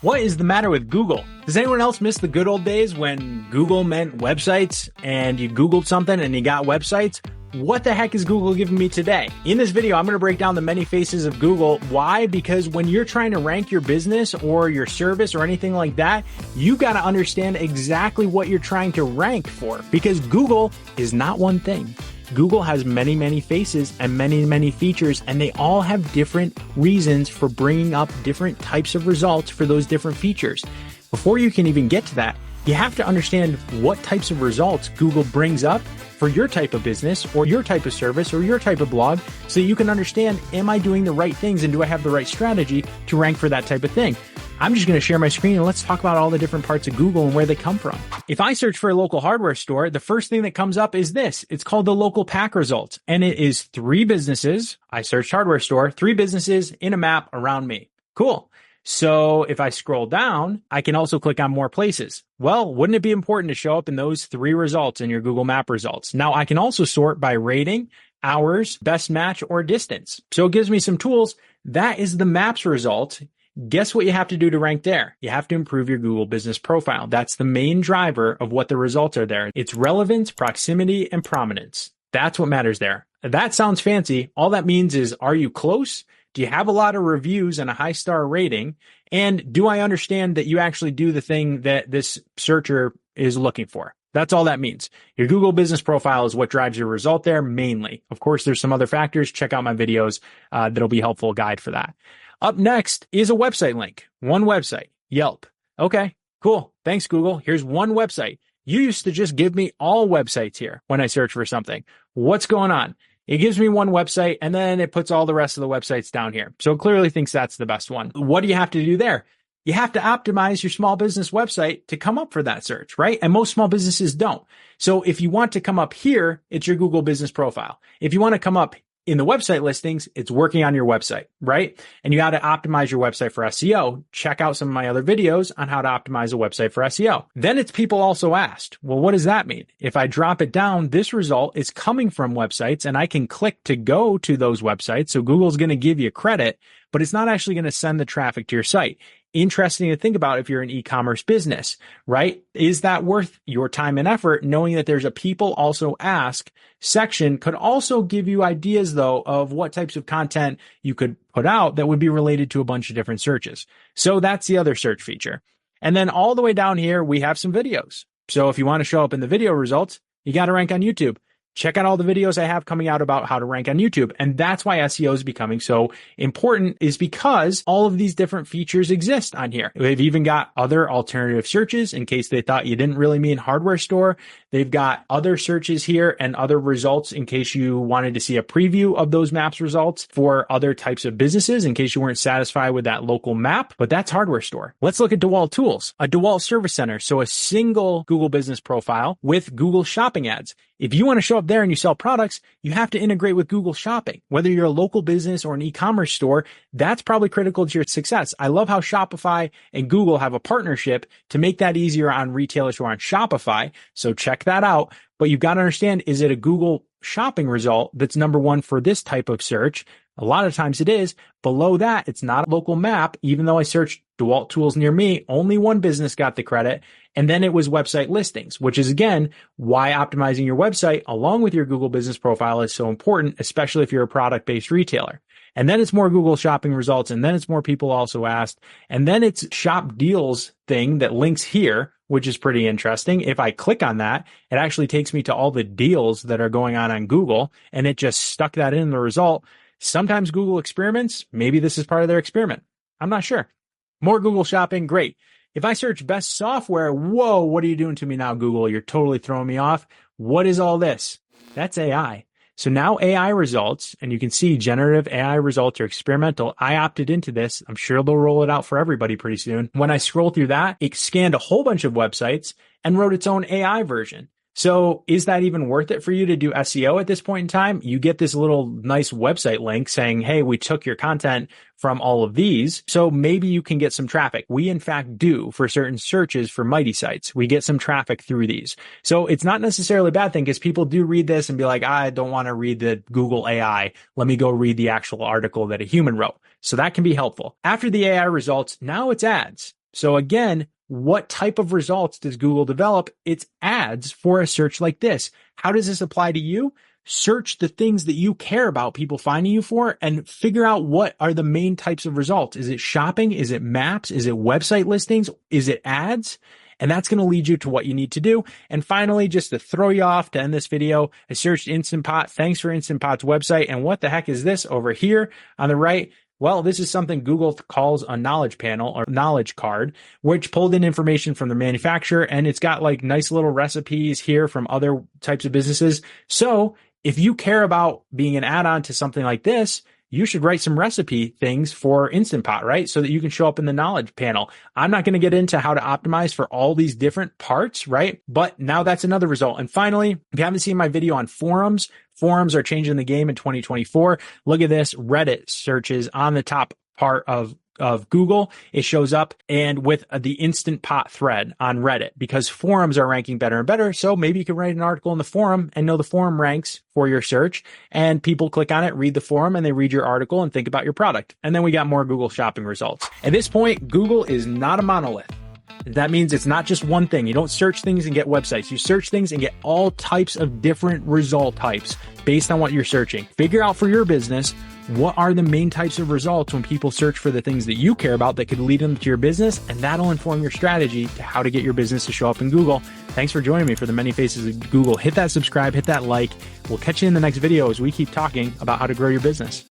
What is the matter with Google? Does anyone else miss the good old days when Google meant websites and you Googled something and you got websites? What the heck is Google giving me today? In this video, I'm going to break down the many faces of Google. Why? Because when you're trying to rank your business or your service or anything like that, you got to understand exactly what you're trying to rank for, because Google is not one thing. Google has many, many faces and many, many features, and they all have different reasons for bringing up different types of results for those different features. Before you can even get to that, you have to understand what types of results Google brings up for your type of business or your type of service or your type of blog, so you can understand, am I doing the right things and do I have the right strategy to rank for that type of thing? I'm just going to share my screen and let's talk about all the different parts of Google and where they come from. If I search for a local hardware store, the first thing that comes up is this. It's called the local pack results, and it is 3 businesses. I searched hardware store, 3 businesses in a map around me. Cool. So if I scroll down, I can also click on more places. Well, wouldn't it be important to show up in those 3 results in your Google Map results? Now I can also sort by rating, hours, best match, or distance. So it gives me some tools. That is the maps result. Guess what you have to do to rank there? You have to improve your Google business profile. That's the main driver of what the results are there. It's relevance, proximity, and prominence. That's what matters there. That sounds fancy. All that means is, are you close? Do you have a lot of reviews and a high star rating? And do I understand that you actually do the thing that this searcher is looking for? That's all that means. Your Google business profile is what drives your result there mainly. Of course, there's some other factors. Check out my videos. That'll be a helpful guide for that. Up next is a website link. One website, Yelp. Okay, cool. Thanks, Google. Here's one website. You used to just give me all websites here when I search for something. What's going on? It gives me one website and then it puts all the rest of the websites down here. So it clearly thinks that's the best one. What do you have to do there? You have to optimize your small business website to come up for that search, right? And most small businesses don't. So if you want to come up here, it's your Google business profile. If you want to come up in the website listings, it's working on your website, right? And you got to optimize your website for SEO. Check out some of my other videos on how to optimize a website for SEO. Then it's people also asked. Well, what does that mean? If I drop it down, this result is coming from websites and I can click to go to those websites. So Google's going to give you credit, but it's not actually going to send the traffic to your site. Interesting to think about if you're an e-commerce business, right? Is that worth your time and effort? Knowing that there's a people also ask section could also give you ideas though of what types of content you could put out that would be related to a bunch of different searches. So that's the other search feature. And then all the way down here, we have some videos. So if you want to show up in the video results, you got to rank on YouTube. Check out all the videos I have coming out about how to rank on YouTube. And that's why SEO is becoming so important, is because all of these different features exist on here. They've even got other alternative searches in case they thought you didn't really mean hardware store. They've got other searches here and other results in case you wanted to see a preview of those maps results for other types of businesses in case you weren't satisfied with that local map, but that's hardware store. Let's look at DeWalt Tools, a DeWalt Service Center. So a single Google business profile with Google Shopping ads. If you want to show up there and you sell products, you have to integrate with Google Shopping. Whether you're a local business or an e-commerce store, that's probably critical to your success. I love how Shopify and Google have a partnership to make that easier on retailers who are on Shopify. So check that out. But you've got to understand, is it a Google Shopping result that's number one for this type of search? A lot of times it is. Below that, it's not a local map. Even though I searched DeWalt Tools near me, only one business got the credit. And then it was website listings, which is, again, why optimizing your website along with your Google business profile is so important, especially if you're a product-based retailer. And then it's more Google Shopping results. And then it's more people also asked. And then it's shop deals thing that links here, which is pretty interesting. If I click on that, it actually takes me to all the deals that are going on Google, and it just stuck that in the result. Sometimes Google experiments. Maybe this is part of their experiment. I'm not sure. More Google Shopping. Great. If I search best software, whoa, what are you doing to me now, Google? You're totally throwing me off. What is all this? That's AI. So now AI results, and you can see generative AI results are experimental. I opted into this. I'm sure they'll roll it out for everybody pretty soon. When I scroll through that, it scanned a whole bunch of websites and wrote its own AI version. So is that even worth it for you to do SEO at this point in time? You get this little nice website link saying, hey, we took your content from all of these. So maybe you can get some traffic. We in fact do for certain searches for Mighty sites. We get some traffic through these. So it's not necessarily a bad thing because people do read this and be like, I don't want to read the Google AI. Let me go read the actual article that a human wrote. So that can be helpful. After the AI results, now it's ads. So again, what type of results does Google develop? It's ads for a search like this. How does this apply to you? Search the things that you care about people finding you for and figure out what are the main types of results. Is it shopping? Is it maps? Is it website listings? Is it ads? And that's going to lead you to what you need to do. And finally, just to throw you off to end this video, I searched Instant Pot. Thanks for Instant Pot's website. And what the heck is this over here on the right? Well, this is something Google calls a knowledge panel or knowledge card, which pulled in information from the manufacturer, and it's got like nice little recipes here from other types of businesses. So if you care about being an add-on to something like this, you should write some recipe things for Instant Pot, right? So that you can show up in the knowledge panel. I'm not going to get into how to optimize for all these different parts, right? But now that's another result. And finally, if you haven't seen my video on forums, forums are changing the game in 2024. Look at this. Reddit searches on the top part of Google, it shows up, and with the Instant Pot thread on Reddit, because forums are ranking better and better. So maybe you can write an article in the forum and know the forum ranks for your search, and people click on it, read the forum, and they read your article and think about your product. And then we got more Google shopping results. At this point, Google is not a monolith. That means it's not just one thing. You don't search things and get websites. You search things and get all types of different result types based on what you're searching. Figure out for your business, what are the main types of results when people search for the things that you care about that could lead them to your business, and that'll inform your strategy to how to get your business to show up in Google. Thanks for joining me for the Many Faces of Google. Hit that subscribe, hit that like. We'll catch you in the next video as we keep talking about how to grow your business.